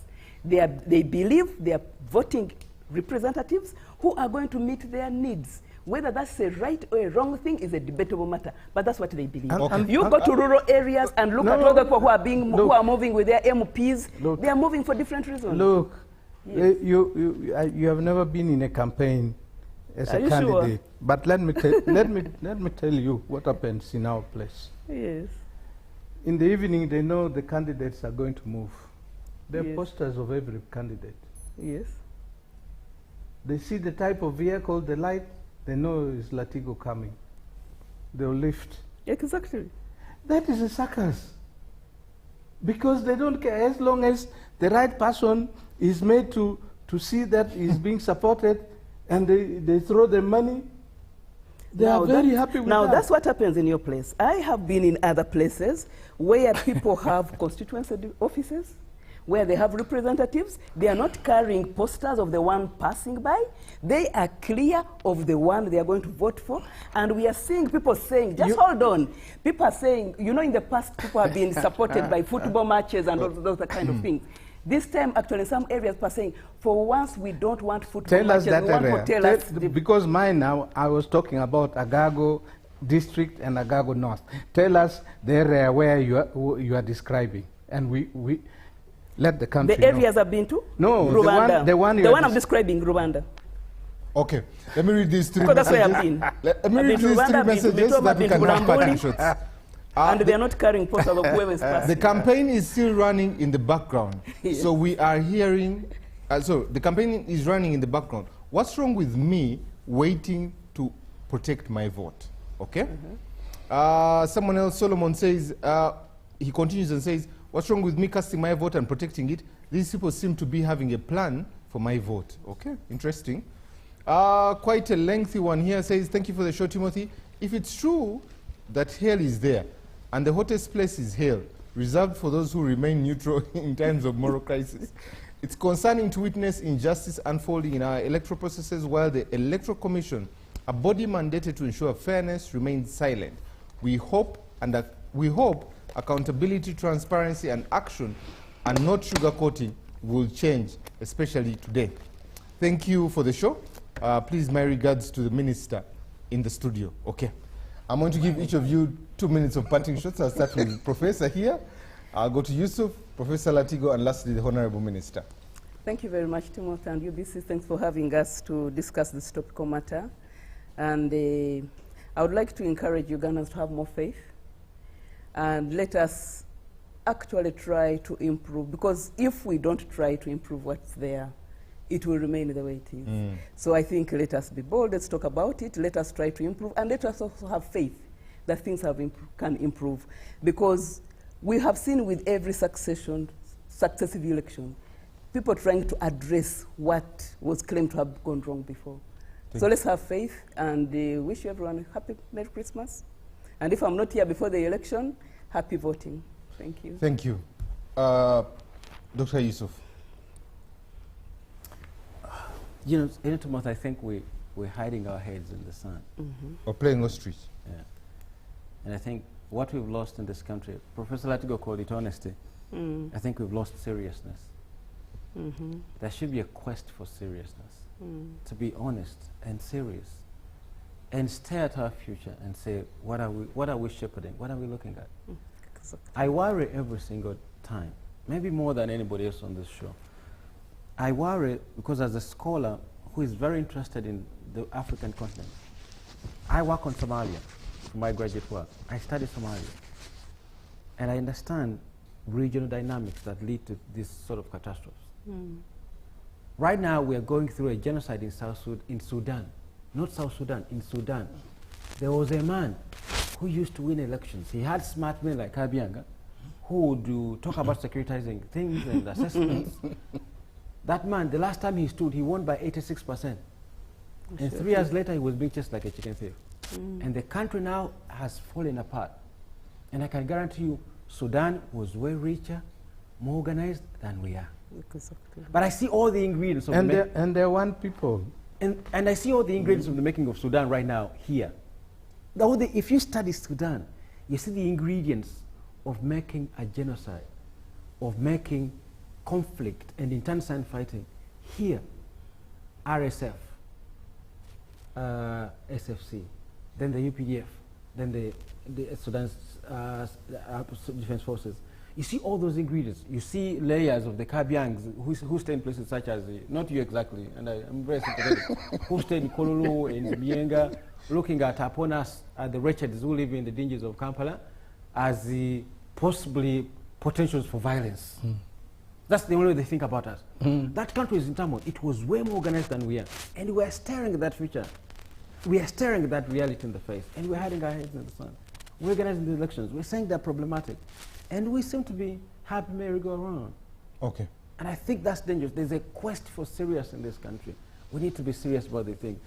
They believe they are voting representatives who are going to meet their needs. Whether that's a right or a wrong thing is a debatable matter, but that's what they believe. You go to rural areas and look at all the people who are moving with their MPs. They are moving for different reasons. Look, yes. You have never been in a campaign as a candidate, sure? But let me tell you what happens in our place. Yes. In the evening, they know the candidates are going to move. There are posters of every candidate. Yes. They see the type of vehicle they like, they know is Latigo coming. They'll lift. Exactly. That is a circus. Because they don't care, as long as the right person is made to see that he's being supported, and they throw their money, they are very happy with that. Now that's what happens in your place. I have been in other places where people have constituency offices, where they have representatives. They are not carrying posters of the one passing by. They are clear of the one they are going to vote for. And we are seeing people saying, just hold on. People are saying, you know, in the past, people have been supported by football matches and all those kind of things. This time, actually, in some areas, people are saying, for once, we don't want football matches. We want hotels. Because mine now, I was talking about Agago District and Agago North. Tell us the area where you are describing. And we let the country The areas I've been to? No, Rwanda. the one I'm describing, Rwanda. Okay, let me read these three messages. That's where I've been. Let me read these three messages that we can have parting shots. And they are not carrying posters of whoever is passing. The campaign is still running in the background. Yes. So we are hearing, so the campaign is running in the background. What's wrong with me waiting to protect my vote? Okay? Someone else, Solomon, says, he continues and says, what's wrong with me casting my vote and protecting it? These people seem to be having a plan for my vote. Okay, interesting. Quite a lengthy one here says, thank you for the show, Timothy. If it's true that hell is there, and the hottest place is hell, reserved for those who remain neutral in times of moral crisis, it's concerning to witness injustice unfolding in our electoral processes while the Electoral Commission, a body mandated to ensure fairness, remains silent. We hope accountability, transparency, and action, and not sugarcoating, will change, especially today. Thank you for the show. Please, my regards to the minister in the studio. Okay. I'm going to give each of you 2 minutes of parting shots. I'll start with Professor here. I'll go to Yusuf, Professor Latigo, and lastly, the Honorable Minister. Thank you very much, Timothy and UBC. Thanks for having us to discuss this topical matter. And I would like to encourage Ugandans to have more faith. And let us actually try to improve, because if we don't try to improve what's there, it will remain the way it is. So I think let us be bold, let's talk about it, let us try to improve, and let us also have faith that things can improve. Because we have seen with every successive election, people trying to address what was claimed to have gone wrong before. So let's have faith, and wish everyone a happy Merry Christmas. And if I'm not here before the election, happy voting. Thank you. Thank you. Dr. Yusuf. You know, Thomas, I think we're hiding our heads in the sand. Or playing ostrich. Yeah. And I think what we've lost in this country, Professor Latigo called it honesty. I think we've lost seriousness. There should be a quest for seriousness, to be honest and serious, and stare at our future and say, what are we shepherding? What are we looking at? Exactly. I worry every single time, maybe more than anybody else on this show. I worry because as a scholar who is very interested in the African continent, I work on Somalia for my graduate work. I study Somalia. And I understand regional dynamics that lead to this sort of catastrophes. Right now, we are going through a genocide in Sudan. Not South Sudan, in Sudan. There was a man who used to win elections. He had smart men like Kabianga who would talk about securitizing things and assessments. That man, the last time he stood, he won by 86%. And 3 years later, he was being chased like a chicken thief. And the country now has fallen apart. And I can guarantee you, Sudan was way richer, more organized than we are. Exactly. But I see all the ingredients of and they're one people. And I see all the ingredients of the making of Sudan right now here. If you study Sudan, you see the ingredients of making a genocide, of making conflict and internecine fighting here. RSF, SFC, then the UPDF, then the Sudan's defense forces. You see all those ingredients. You see layers of the Kabyangs who stay in places such as, not you exactly, and I'm very sympathetic, who stay in Kololo, in Bienga, looking upon us, at the wretched who live in the dangers of Kampala, as the possibly potentials for violence. That's the only way they think about us. That country is in turmoil. It was way more organized than we are. And we are staring at that future. We are staring at that reality in the face. And we're hiding our heads in the sun. We're organizing the elections. We're saying they're problematic. And we seem to be happy merry-go-round. Okay. And I think that's dangerous. There's a quest for serious in this country. We need to be serious about the thing.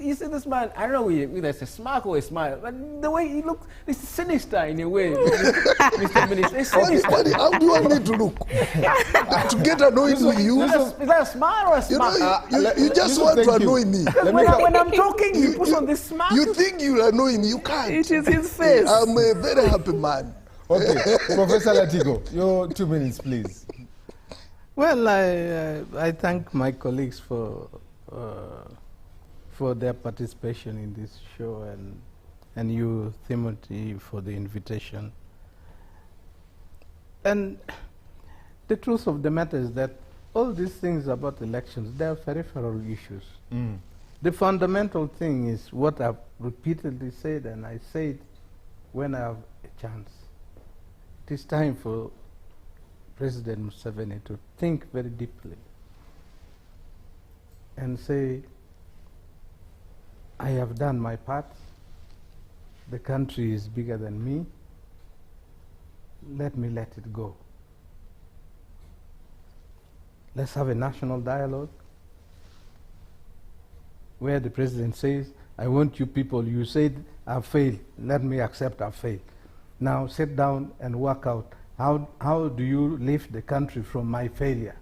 You see this man, I don't know whether it's a smirk or a smile, but the way he looks, it's sinister in a way, Mr. Minister. It's sinister. How do I need to look? To get annoyed with you? Is that a smile or a smile? You just want to annoy me. When I'm talking, you put on this smile. You think you'll annoy me, you can't. It is his face. I'm a very happy man. Okay, Professor Latigo, your 2 minutes, please. Well, I thank my colleagues for their participation in this show, and you, Timothy, for the invitation. And the truth of the matter is that all these things about elections, they are peripheral issues. The fundamental thing is what I've repeatedly said, and I say it when I have a chance. It is time for President Museveni to think very deeply and say, I have done my part. The country is bigger than me. Let me let it go. Let's have a national dialogue where the president says, I want you people, you said I've failed. Let me accept I've failed. Now sit down and work out how do you lift the country from my failure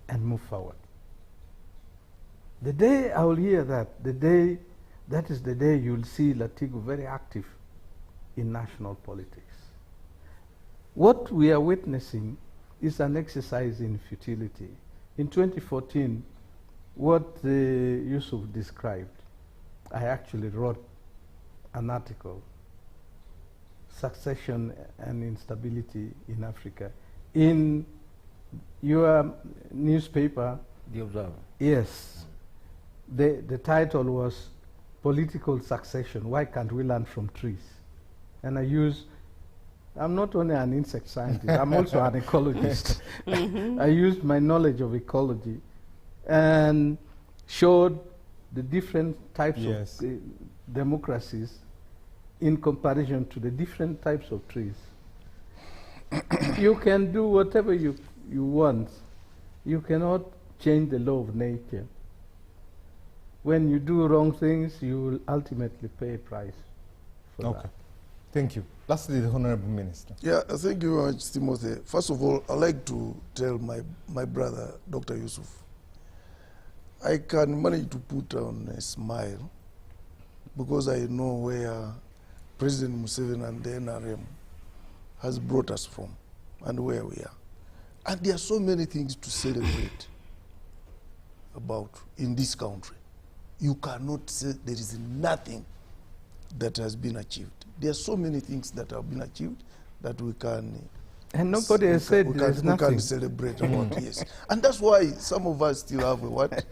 and move forward. The day I will hear that, that is the day you'll see Latigo very active in national politics. What we are witnessing is an exercise in futility. In 2014, what Yusuf described, I actually wrote an article, Succession and Instability in Africa, in your newspaper. The Observer. Yes. The title was Political Succession, Why Can't We Learn from Trees? And I'm not only an insect scientist, I'm also an ecologist. I used my knowledge of ecology and showed the different types of democracies in comparison to the different types of trees. You can do whatever you want. You cannot change the law of nature. When you do wrong things, you will ultimately pay a price for that. Thank you. Lastly, the Honorable Minister. Yeah, thank you very much, Timothy. First of all, I'd like to tell my brother, Dr. Yusuf, I can manage to put on a smile because I know where President Museveni and the NRM has brought us from and where we are. And there are so many things to celebrate about in this country. You cannot say there is nothing that has been achieved. There are so many things that have been achieved that we can... And nobody has said there's nothing. We can celebrate about, yes. And that's why some of us still have a what?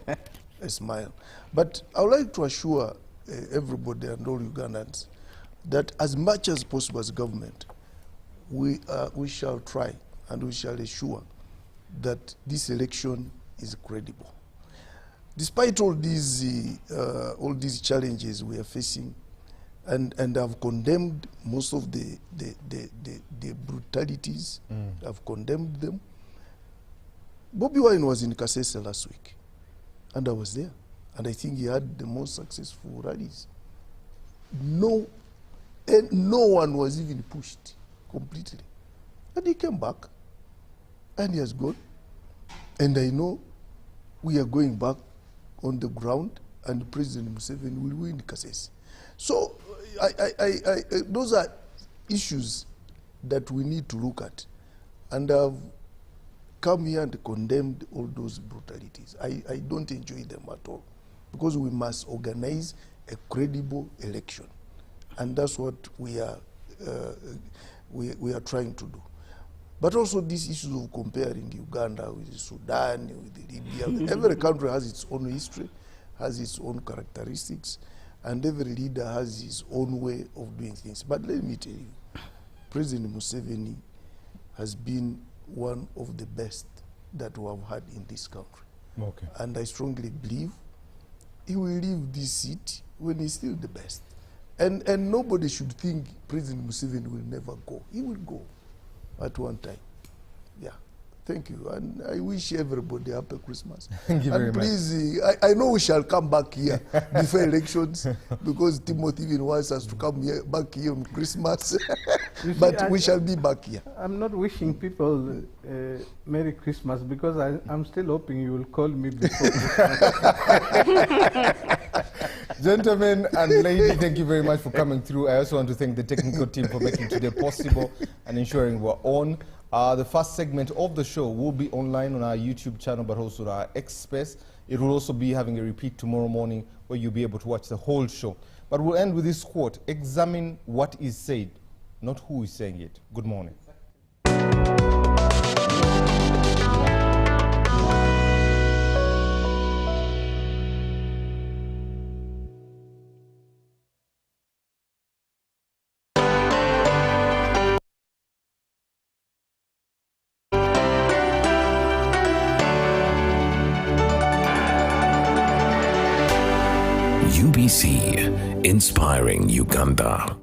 A smile. But I would like to assure everybody and all Ugandans that as much as possible as government, we shall try and we shall ensure that this election is credible. Despite all these challenges we are facing, and I've condemned most of the brutalities. I've condemned them. Bobi Wine was in Kasese last week, and I was there, and I think he had the most successful rallies. No one was even pushed completely, and he came back, and he has gone, and I know we are going back on the ground, and President Museveni will win Kasese. So those are issues that we need to look at, and I've come here and condemned all those brutalities. I don't enjoy them at all, because we must organize a credible election, and that's what we are trying to do. But also these issues of comparing Uganda with Sudan, with Libya. Every country has its own history, has its own characteristics, and every leader has his own way of doing things. But let me tell you, President Museveni has been one of the best that we have had in this country. Okay. And I strongly believe he will leave this seat when he's still the best. And nobody should think President Museveni will never go. He will go at one time. Yeah. Thank you. And I wish everybody a happy Christmas. Thank you very and much. please, I know we shall come back here before elections, because Timothy even wants us to come back here on Christmas. But we shall be back here. I'm not wishing people Merry Christmas, because I'm still hoping you will call me before Christmas. Gentlemen and lady, thank you very much for coming through. I also want to thank the technical team for making today possible and ensuring we're on. The first segment of the show will be online on our YouTube channel, but also on our X Space. It will also be having a repeat tomorrow morning, where you'll be able to watch the whole show. But we'll end with this quote: examine what is said, not who is saying it. Good morning. UBC, inspiring Uganda.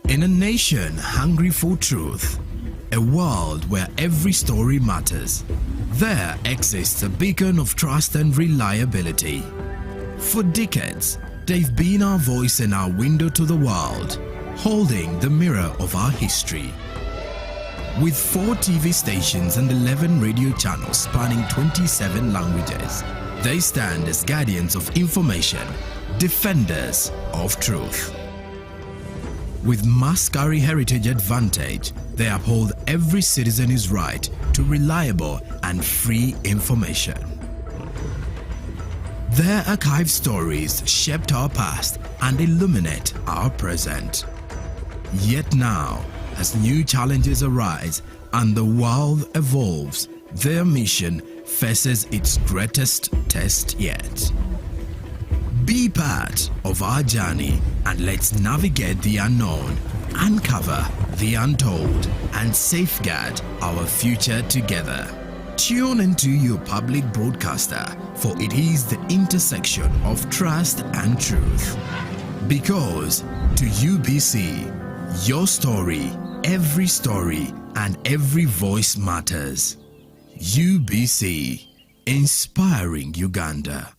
In a nation hungry for truth, a world where every story matters, there exists a beacon of trust and reliability. For decades, they've been our voice and our window to the world, holding the mirror of our history. With 4 TV stations and 11 radio channels spanning 27 languages, they stand as guardians of information, defenders of truth. With Mascari Heritage Advantage, they uphold every citizen's right to reliable and free information. Their archive stories shaped our past and illuminate our present. Yet now, as new challenges arise and the world evolves, their mission faces its greatest test yet. Be part of our journey and let's navigate the unknown, uncover the untold, and safeguard our future together. Tune into your public broadcaster, for it is the intersection of trust and truth. Because to UBC, your story, every story, and every voice matters. UBC, inspiring Uganda.